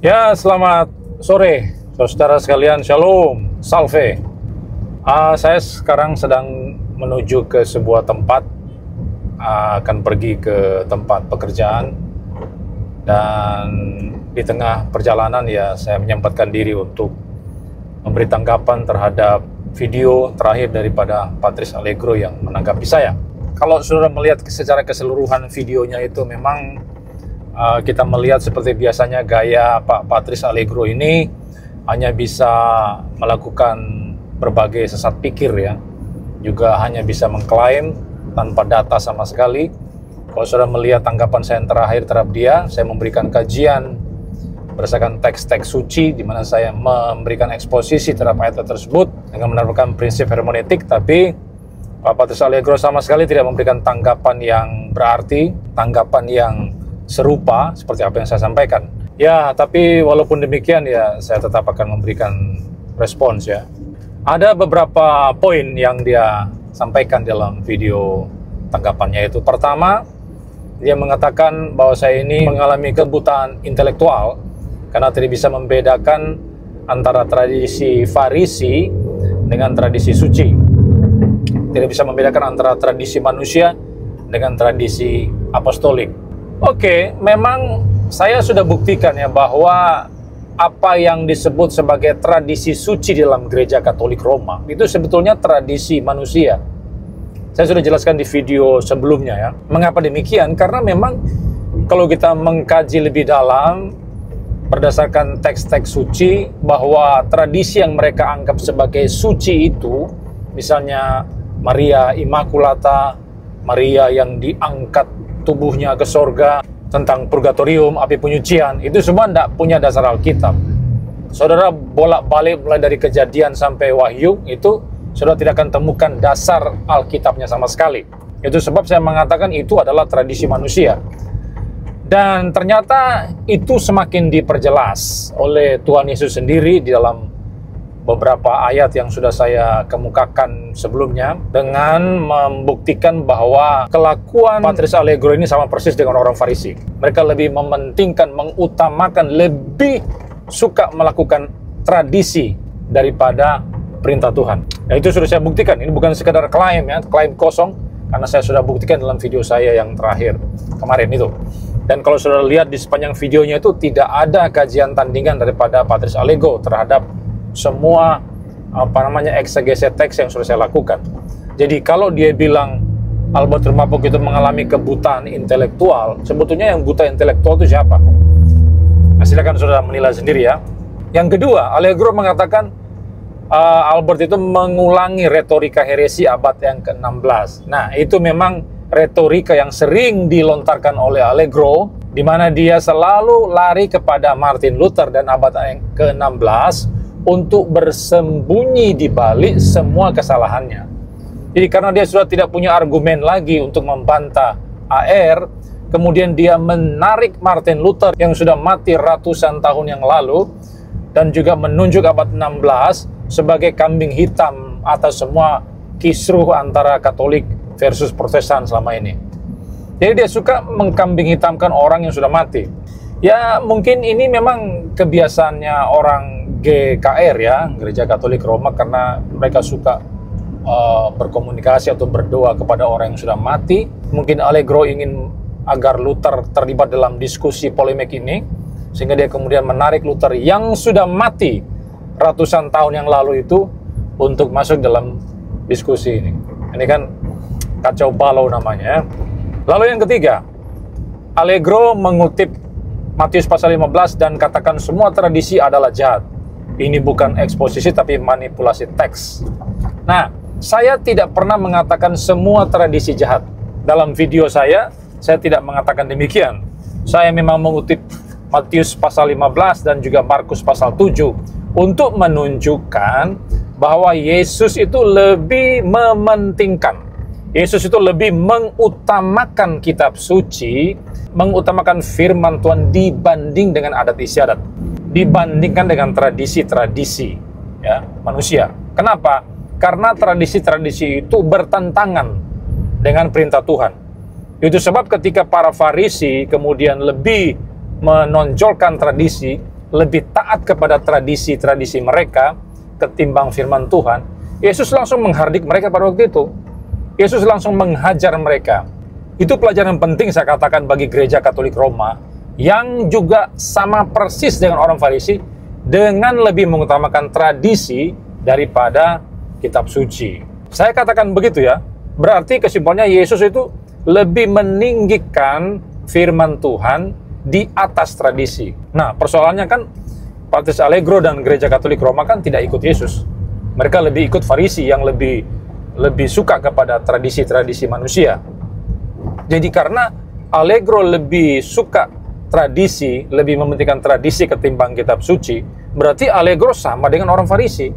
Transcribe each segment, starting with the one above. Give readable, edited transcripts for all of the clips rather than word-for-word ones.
Ya, selamat sore, saudara sekalian. Shalom, salve. Saya sekarang sedang menuju ke sebuah tempat, akan pergi ke tempat pekerjaan, dan di tengah perjalanan ya saya menyempatkan diri untuk memberi tanggapan terhadap video terakhir daripada Patrice Allegro yang menanggapi saya. Kalau sudah melihat secara keseluruhan videonya itu memang kita melihat seperti biasanya gaya Pak Patrice Allegro ini hanya bisa melakukan berbagai sesat pikir ya, juga hanya bisa mengklaim tanpa data sama sekali. Kalau sudah melihat tanggapan saya yang terakhir terhadap dia, saya memberikan kajian berdasarkan teks-teks suci di mana saya memberikan eksposisi terhadap ayat tersebut dengan menerapkan prinsip hermeneutik, tapi Pak Patrice Allegro sama sekali tidak memberikan tanggapan yang berarti, tanggapan yang serupa seperti apa yang saya sampaikan. Ya, tapi walaupun demikian ya saya tetap akan memberikan respons ya. Ada beberapa poin yang dia sampaikan dalam video tanggapannya itu. Pertama, dia mengatakan bahwa saya ini mengalami kebutaan intelektual karena tidak bisa membedakan antara tradisi Farisi dengan tradisi suci. Tidak bisa membedakan antara tradisi manusia dengan tradisi apostolik. Oke, memang saya sudah buktikan ya bahwa apa yang disebut sebagai tradisi suci dalam gereja Katolik Roma itu sebetulnya tradisi manusia. Saya sudah jelaskan di video sebelumnya ya. Mengapa demikian? Karena memang kalau kita mengkaji lebih dalam berdasarkan teks-teks suci, bahwa tradisi yang mereka anggap sebagai suci itu, misalnya Maria Immaculata, Maria yang diangkat tubuhnya ke sorga, tentang purgatorium, api penyucian, itu semua tidak punya dasar Alkitab. Saudara bolak-balik mulai dari Kejadian sampai Wahyu, itu saudara tidak akan temukan dasar Alkitabnya sama sekali. Itu sebab saya mengatakan itu adalah tradisi manusia. Dan ternyata itu semakin diperjelas oleh Tuhan Yesus sendiri di dalam beberapa ayat yang sudah saya kemukakan sebelumnya, dengan membuktikan bahwa kelakuan Patrice Allegro ini sama persis dengan orang Farisi. Mereka lebih mementingkan, mengutamakan, lebih suka melakukan tradisi daripada perintah Tuhan. Nah, itu sudah saya buktikan. Ini bukan sekedar klaim ya, klaim kosong, karena saya sudah buktikan dalam video saya yang terakhir kemarin itu. Dan kalau sudah lihat di sepanjang videonya itu tidak ada kajian tandingan daripada Patrice Allegro terhadap semua eksegese teks yang sudah saya lakukan. Jadi kalau dia bilang Albert Rumapok itu mengalami kebutaan intelektual, sebetulnya yang buta intelektual itu siapa? Nah, silakan saudara menilai sendiri ya. Yang kedua, Allegro mengatakan Albert itu mengulangi retorika heresi abad yang ke-16. Nah, itu memang retorika yang sering dilontarkan oleh Allegro, di mana dia selalu lari kepada Martin Luther dan abad yang ke-16 untuk bersembunyi di balik semua kesalahannya. Jadi karena dia sudah tidak punya argumen lagi untuk membantah AR, kemudian dia menarik Martin Luther yang sudah mati ratusan tahun yang lalu, dan juga menunjuk abad 16 sebagai kambing hitam atas semua kisruh antara Katolik versus Protestan selama ini. Jadi dia suka mengkambing hitamkan orang yang sudah mati. Ya mungkin ini memang kebiasaannya orang GKR ya, Gereja Katolik Roma, karena mereka suka berkomunikasi atau berdoa kepada orang yang sudah mati. Mungkin Allegro ingin agar Luther terlibat dalam diskusi polemik ini, sehingga dia kemudian menarik Luther yang sudah mati ratusan tahun yang lalu itu untuk masuk dalam diskusi ini. Ini kan kacau balau namanya ya. Lalu yang ketiga, Allegro mengutip Matius pasal 15 dan katakan semua tradisi adalah jahat. Ini bukan eksposisi tapi manipulasi teks. Nah, saya tidak pernah mengatakan semua tradisi jahat. Dalam video saya tidak mengatakan demikian. Saya memang mengutip Matius pasal 15 dan juga Markus pasal 7 untuk menunjukkan bahwa Yesus itu lebih mementingkan, Yesus itu lebih mengutamakan kitab suci, mengutamakan firman Tuhan dibanding dengan adat istiadat, dibandingkan dengan tradisi-tradisi ya, manusia. Kenapa? Karena tradisi-tradisi itu bertentangan dengan perintah Tuhan. Itu sebab ketika para Farisi kemudian lebih menonjolkan tradisi, lebih taat kepada tradisi-tradisi mereka ketimbang firman Tuhan, Yesus langsung menghardik mereka pada waktu itu. Yesus langsung menghajar mereka. Itu pelajaran penting saya katakan bagi gereja Katolik Roma, yang juga sama persis dengan orang Farisi, dengan lebih mengutamakan tradisi daripada kitab suci. Saya katakan begitu ya, berarti kesimpulannya Yesus itu lebih meninggikan firman Tuhan di atas tradisi. Nah, persoalannya kan Patris Allegro dan gereja Katolik Roma kan tidak ikut Yesus. Mereka lebih ikut Farisi yang lebih suka kepada tradisi-tradisi manusia. Jadi karena Allegro lebih suka tradisi, lebih mementingkan tradisi ketimbang kitab suci, berarti Allegro sama dengan orang Farisi.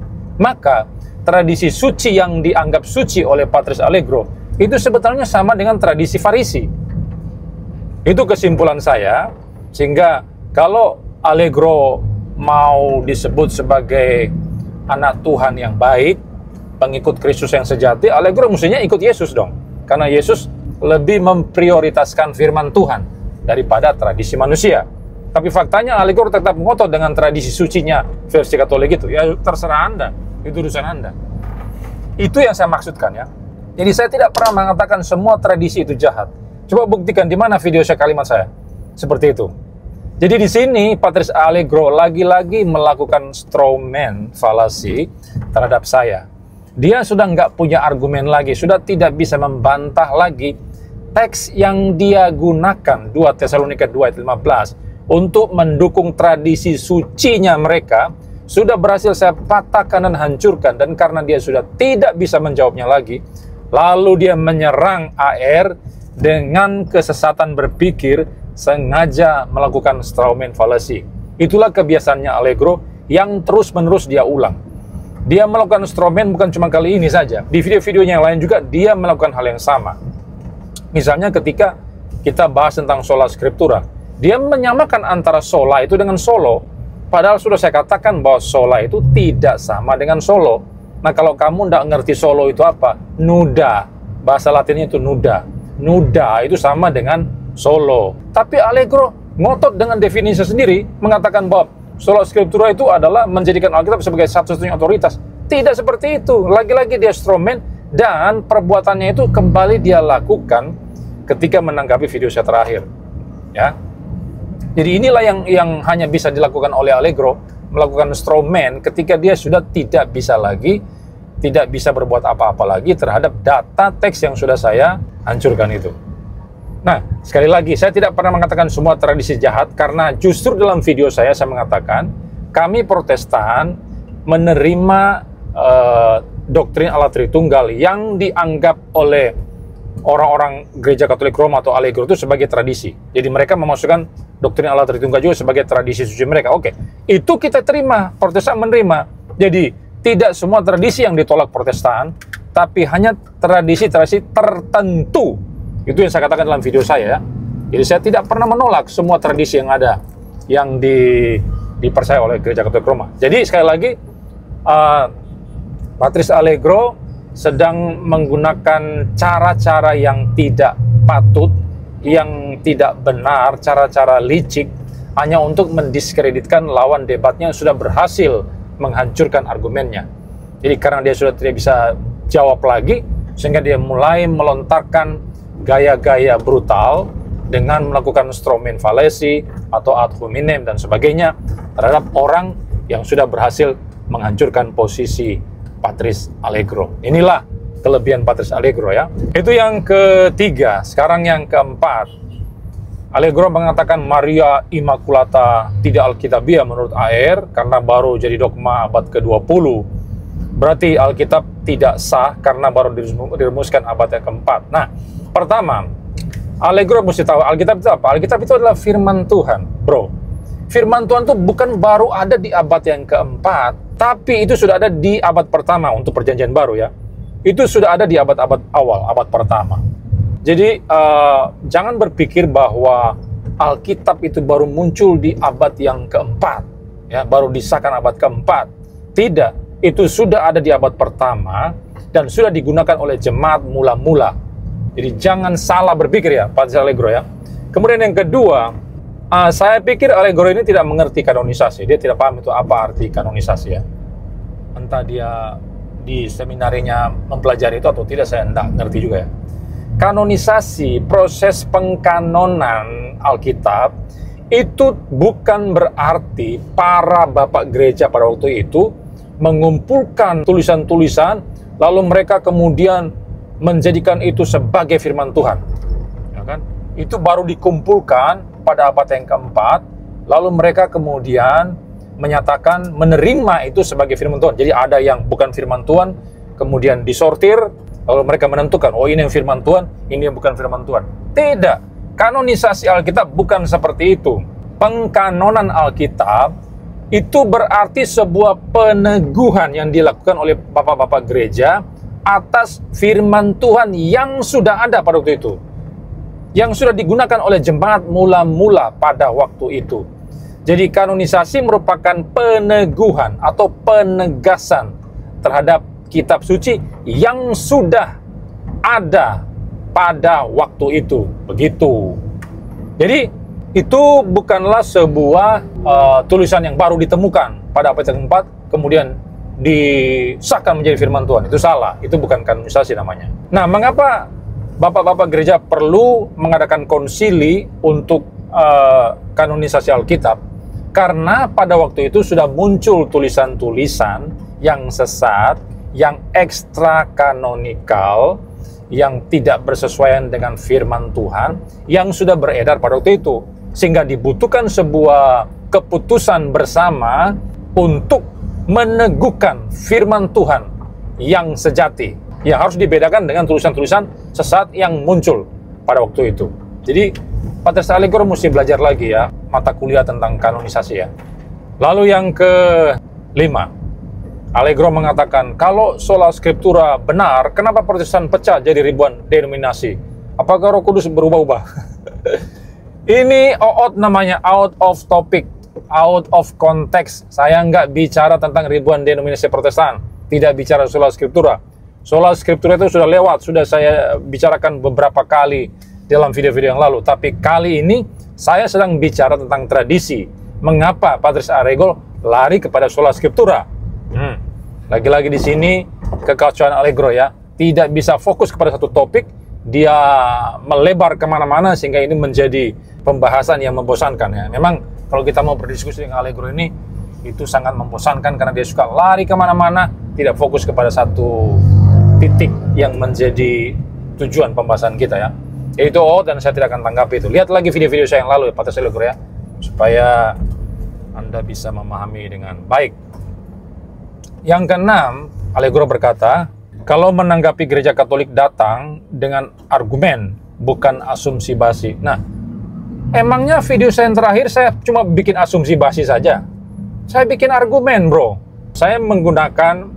Maka tradisi suci yang dianggap suci oleh Patris Allegro itu sebetulnya sama dengan tradisi Farisi. Itu kesimpulan saya, sehingga kalau Allegro mau disebut sebagai anak Tuhan yang baik, pengikut Kristus yang sejati, Allegro mestinya ikut Yesus dong. Karena Yesus lebih memprioritaskan firman Tuhan daripada tradisi manusia. Tapi faktanya Allegro tetap ngotot dengan tradisi sucinya versi Katolik itu. Ya terserah Anda, itu urusan Anda. Itu yang saya maksudkan ya. Jadi saya tidak pernah mengatakan semua tradisi itu jahat. Coba buktikan di mana video saya, kalimat saya seperti itu. Jadi di sini Patris Allegro lagi-lagi melakukan straw man falasi terhadap saya. Dia sudah nggak punya argumen lagi, sudah tidak bisa membantah lagi teks yang dia gunakan 2 Tesalonika 2 ayat 15 untuk mendukung tradisi sucinya mereka. Sudah berhasil saya patahkan dan hancurkan, dan karena dia sudah tidak bisa menjawabnya lagi, lalu dia menyerang AR dengan kesesatan berpikir, sengaja melakukan straw man fallacy. Itulah kebiasaannya Allegro yang terus-menerus dia ulang. Dia melakukan straw man bukan cuma kali ini saja. Di video-videonya yang lain juga dia melakukan hal yang sama. Misalnya ketika kita bahas tentang sola scriptura, dia menyamakan antara sola itu dengan solo. Padahal sudah saya katakan bahwa sola itu tidak sama dengan solo. Nah, kalau kamu tidak ngerti solo itu apa? Nuda. Bahasa Latinnya itu nuda. Nuda itu sama dengan solo. Tapi Allegro ngotot dengan definisi sendiri, mengatakan bahwa sola scriptura itu adalah menjadikan Alkitab sebagai satu-satunya otoritas. Tidak seperti itu. Lagi-lagi dia straw man, dan perbuatannya itu kembali dia lakukan ketika menanggapi video saya terakhir. Ya. Jadi inilah yang hanya bisa dilakukan oleh Allegro, melakukan straw man ketika dia sudah tidak bisa berbuat apa-apa lagi terhadap data teks yang sudah saya hancurkan itu. Nah, sekali lagi, saya tidak pernah mengatakan semua tradisi jahat, karena justru dalam video saya mengatakan, kami Protestan menerima doktrin Allah Tritunggal yang dianggap oleh orang-orang gereja Katolik Roma atau Allegro itu sebagai tradisi. Jadi mereka memasukkan doktrin Allah Tritunggal juga sebagai tradisi suci mereka. Oke, itu kita terima, Protestan menerima. Jadi, tidak semua tradisi yang ditolak Protestan, tapi hanya tradisi-tradisi tertentu. Itu yang saya katakan dalam video saya. Jadi saya tidak pernah menolak semua tradisi yang ada, yang dipercaya oleh gereja Katolik Roma. Jadi sekali lagi, Patris Allegro sedang menggunakan cara-cara yang tidak patut, yang tidak benar, cara-cara licik, hanya untuk mendiskreditkan lawan debatnya yang sudah berhasil menghancurkan argumennya. Jadi karena dia sudah tidak bisa jawab lagi, sehingga dia mulai melontarkan gaya-gaya brutal dengan melakukan straw man fallacy atau ad hominem dan sebagainya terhadap orang yang sudah berhasil menghancurkan posisi Patris Allegro. Inilah kelebihan Patris Allegro ya. Itu yang ketiga. Sekarang yang keempat. Allegro mengatakan Maria Immaculata tidak Alkitabiah menurut AR karena baru jadi dogma abad ke-20. Berarti Alkitab tidak sah karena baru dirumuskan abad yang keempat. Nah, pertama, Allegro mesti tahu Alkitab itu apa? Alkitab itu adalah firman Tuhan, bro. Firman Tuhan itu bukan baru ada di abad yang keempat, tapi itu sudah ada di abad pertama untuk perjanjian baru ya. Itu sudah ada di abad-abad awal, abad pertama. Jadi jangan berpikir bahwa Alkitab itu baru muncul di abad yang keempat, ya, baru disahkan abad keempat. Tidak, itu sudah ada di abad pertama dan sudah digunakan oleh jemaat mula-mula. Jadi jangan salah berpikir ya, Patris Allegro ya. Kemudian yang kedua, Saya pikir Allegro ini tidak mengerti kanonisasi. Dia tidak paham itu apa arti kanonisasi ya. Entah dia di seminarinya mempelajari itu atau tidak, saya tidak ngerti juga ya. Kanonisasi, proses pengkanonan Alkitab, itu bukan berarti para bapak gereja pada waktu itu mengumpulkan tulisan-tulisan, lalu mereka kemudian menjadikan itu sebagai firman Tuhan. Ya kan? Itu baru dikumpulkan pada abad yang keempat, lalu mereka kemudian menyatakan menerima itu sebagai firman Tuhan. Jadi ada yang bukan firman Tuhan, kemudian disortir, lalu mereka menentukan, oh ini yang firman Tuhan, ini yang bukan firman Tuhan. Tidak, kanonisasi Alkitab bukan seperti itu. Pengkanonan Alkitab itu berarti sebuah peneguhan yang dilakukan oleh bapak-bapak gereja atas firman Tuhan yang sudah ada pada waktu itu, yang sudah digunakan oleh jemaat mula-mula pada waktu itu. Jadi kanonisasi merupakan peneguhan atau penegasan terhadap kitab suci yang sudah ada pada waktu itu. Begitu. Jadi itu bukanlah sebuah tulisan yang baru ditemukan pada abad yang keempat kemudian disahkan menjadi firman Tuhan. Itu salah. Itu bukan kanonisasi namanya. Nah, mengapa bapak-bapak gereja perlu mengadakan konsili untuk kanonisasi Alkitab? Karena pada waktu itu sudah muncul tulisan-tulisan yang sesat, yang ekstra kanonikal, yang tidak bersesuaian dengan firman Tuhan, yang sudah beredar pada waktu itu. Sehingga dibutuhkan sebuah keputusan bersama untuk meneguhkan firman Tuhan yang sejati, yang harus dibedakan dengan tulisan-tulisan sesat yang muncul pada waktu itu. Jadi Patrice Allegro mesti belajar lagi ya, mata kuliah tentang kanonisasi ya. Lalu yang kelima, Allegro mengatakan, kalau sola scriptura benar, kenapa Protestan pecah jadi ribuan denominasi? Apakah Roh Kudus berubah-ubah? Ini namanya out of topic, out of context. Saya nggak bicara tentang ribuan denominasi Protestan, tidak bicara sola scriptura. Sola scriptura itu sudah lewat, sudah saya bicarakan beberapa kali dalam video-video yang lalu. Tapi kali ini saya sedang bicara tentang tradisi. Mengapa Patrice Allegro lari kepada sola scriptura? Lagi-lagi di sini kekacauan Allegro ya. Tidak bisa fokus kepada satu topik, dia melebar kemana-mana sehingga ini menjadi pembahasan yang membosankan ya. Memang kalau kita mau berdiskusi dengan Allegro ini, itu sangat membosankan karena dia suka lari kemana-mana, tidak fokus kepada satu titik yang menjadi tujuan pembahasan kita ya. Itu dan saya tidak akan tanggapi itu. Lihat lagi video-video saya yang lalu ya, Patrice Allegro ya, supaya Anda bisa memahami dengan baik. Yang keenam, Allegro berkata, kalau menanggapi gereja Katolik datang dengan argumen, bukan asumsi basi. Nah, emangnya video saya yang terakhir saya cuma bikin asumsi basi saja? Saya bikin argumen, bro. Saya menggunakan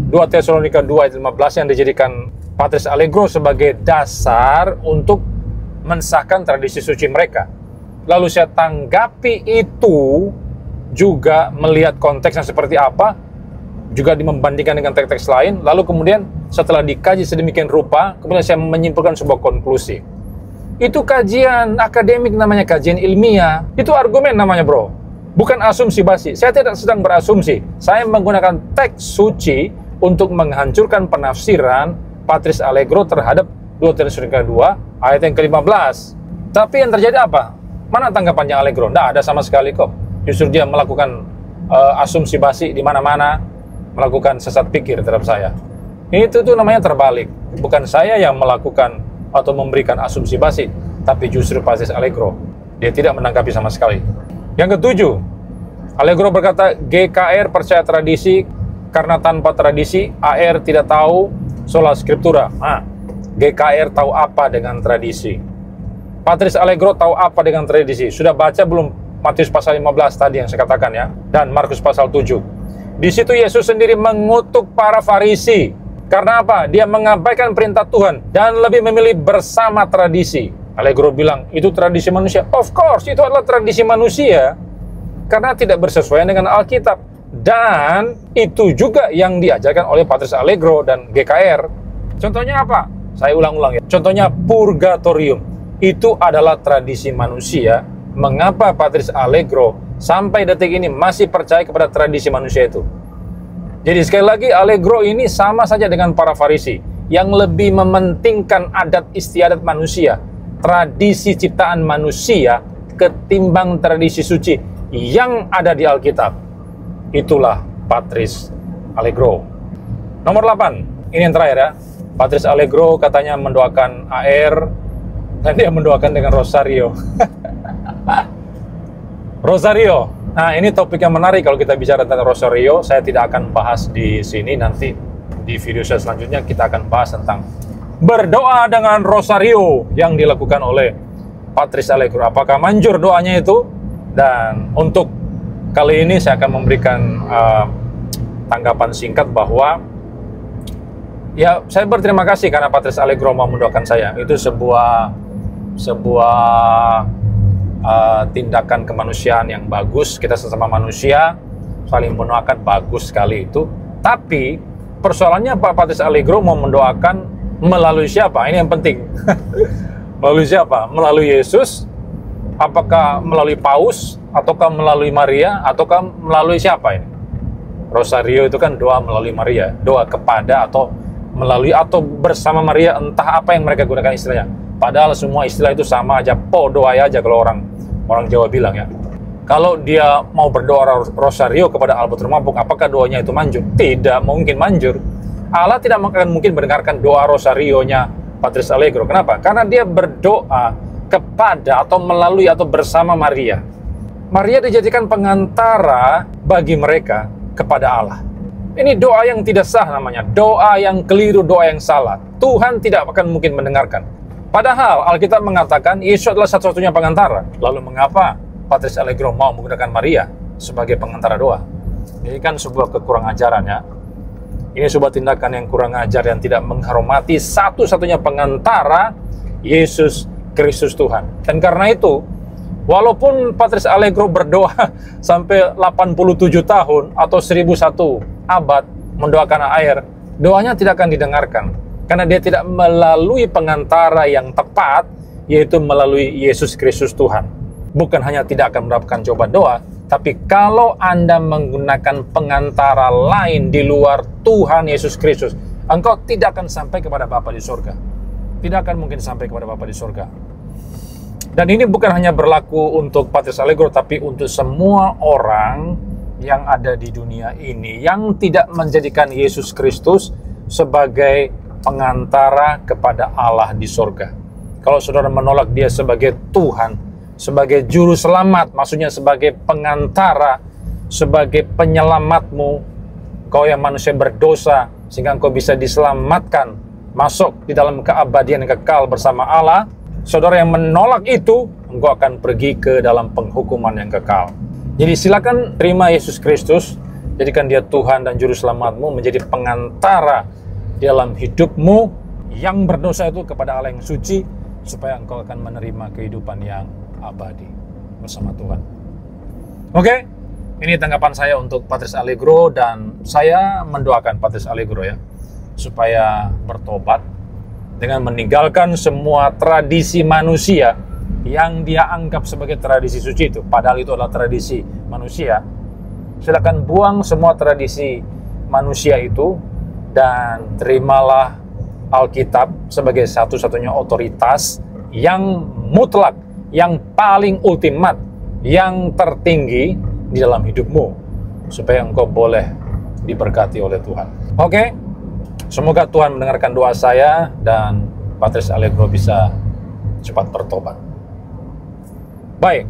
2 Tesalonika 2 ayat 15 yang dijadikan Patrice Allegro sebagai dasar untuk mensahkan tradisi suci mereka. Lalu saya tanggapi itu juga melihat konteksnya seperti apa, juga membandingkan dengan teks-teks lain, lalu kemudian setelah dikaji sedemikian rupa, kemudian saya menyimpulkan sebuah konklusi. Itu kajian akademik namanya, kajian ilmiah. Itu argumen namanya, bro. Bukan asumsi basi. Saya tidak sedang berasumsi. Saya menggunakan teks suci untuk menghancurkan penafsiran Patrice Allegro terhadap 2 Tesalonika 2 ayat yang ke-15. Tapi yang terjadi apa? Mana tanggapannya Allegro? Tidak ada sama sekali kok. Justru dia melakukan asumsi basi di mana-mana, melakukan sesat pikir terhadap saya. Itu tuh namanya terbalik. Bukan saya yang melakukan atau memberikan asumsi basi, tapi justru Patrice Allegro. Dia tidak menanggapi sama sekali. Yang ketujuh, Allegro berkata GKR percaya tradisi karena tanpa tradisi AR tidak tahu sola scriptura. GKR tahu apa dengan tradisi? Patrice Allegro tahu apa dengan tradisi? Sudah baca belum Matius pasal 15 tadi yang saya katakan ya, dan Markus pasal 7. Di situ Yesus sendiri mengutuk para Farisi. Karena apa? Dia mengabaikan perintah Tuhan dan lebih memilih bersama tradisi. Allegro bilang, itu tradisi manusia. Of course, itu adalah tradisi manusia. Karena tidak bersesuaian dengan Alkitab. Dan itu juga yang diajarkan oleh Patrice Allegro dan GKR. Contohnya apa? Saya ulang-ulang ya. Contohnya purgatorium. Itu adalah tradisi manusia mengapa Patris Allegro sampai detik ini masih percaya kepada tradisi manusia itu. Jadi sekali lagi, Allegro ini sama saja dengan para Farisi yang lebih mementingkan adat istiadat manusia, tradisi ciptaan manusia, ketimbang tradisi suci yang ada di Alkitab. Itulah Patris Allegro. Nomor 8, ini yang terakhir ya. Patris Allegro katanya mendoakan AR, dan dia mendoakan dengan Rosario. Rosario. Nah, ini topik yang menarik kalau kita bicara tentang Rosario. Saya tidak akan bahas di sini, nanti di video saya selanjutnya kita akan bahas tentang berdoa dengan Rosario yang dilakukan oleh Patris Allegro. Apakah manjur doanya itu? Dan untuk kali ini saya akan memberikan tanggapan singkat bahwa ya, saya berterima kasih karena Patris Allegro mau mendoakan saya. Itu sebuah tindakan kemanusiaan yang bagus. Kita sesama manusia saling mendoakan, bagus sekali itu. Tapi persoalannya Pak Patris Allegro mau mendoakan melalui siapa? Ini yang penting. Melalui siapa? Melalui Yesus? Apakah melalui Paus? Ataukah melalui Maria? Ataukah melalui siapa ini? Rosario itu kan doa melalui Maria, doa kepada atau melalui atau bersama Maria, entah apa yang mereka gunakan istilahnya. Padahal semua istilah itu sama aja, doa aja kalau orang Jawa bilang ya. Kalau dia mau berdoa Rosario kepada Allah Termabuk, apakah doanya itu manjur? Tidak mungkin manjur. Allah tidak akan mungkin mendengarkan doa Rosarionya Patris Allegro. Kenapa? Karena dia berdoa kepada atau melalui atau bersama Maria. Maria dijadikan pengantara bagi mereka kepada Allah. Ini doa yang tidak sah namanya, doa yang keliru, doa yang salah. Tuhan tidak akan mungkin mendengarkan. Padahal Alkitab mengatakan Yesus adalah satu-satunya pengantara. Lalu mengapa Patris Allegro mau menggunakan Maria sebagai pengantara doa? Ini kan sebuah kekurang ajaran ya. Ini sebuah tindakan yang kurang ajar yang tidak menghormati satu-satunya pengantara, Yesus Kristus Tuhan. Dan karena itu, walaupun Patris Allegro berdoa sampai 87 tahun atau 1001 abad mendoakan air, doanya tidak akan didengarkan. Karena dia tidak melalui pengantara yang tepat, yaitu melalui Yesus Kristus Tuhan. Bukan hanya tidak akan mendapatkan jawaban doa, tapi kalau Anda menggunakan pengantara lain di luar Tuhan Yesus Kristus, engkau tidak akan sampai kepada Bapa di surga. Tidak akan mungkin sampai kepada Bapa di surga. Dan ini bukan hanya berlaku untuk Patris Allegro, tapi untuk semua orang yang ada di dunia ini yang tidak menjadikan Yesus Kristus sebagai pengantara kepada Allah di surga. Kalau saudara menolak dia sebagai Tuhan, sebagai juru selamat, maksudnya sebagai pengantara, sebagai penyelamatmu, kau yang manusia berdosa, sehingga engkau bisa diselamatkan, masuk di dalam keabadian yang kekal bersama Allah, saudara yang menolak itu, engkau akan pergi ke dalam penghukuman yang kekal. Jadi silakan terima Yesus Kristus, jadikan dia Tuhan dan juru selamatmu, menjadi pengantara dalam hidupmu yang berdosa itu kepada Allah yang suci, supaya engkau akan menerima kehidupan yang abadi bersama Tuhan. Oke, ini tanggapan saya untuk Patris Allegro, dan saya mendoakan Patris Allegro ya, supaya bertobat dengan meninggalkan semua tradisi manusia yang dia anggap sebagai tradisi suci itu, padahal itu adalah tradisi manusia. Silakan buang semua tradisi manusia itu dan terimalah Alkitab sebagai satu-satunya otoritas yang mutlak, yang paling ultimat, yang tertinggi di dalam hidupmu, supaya engkau boleh diberkati oleh Tuhan. Oke, semoga Tuhan mendengarkan doa saya dan Patris Allegro bisa cepat bertobat. Baik,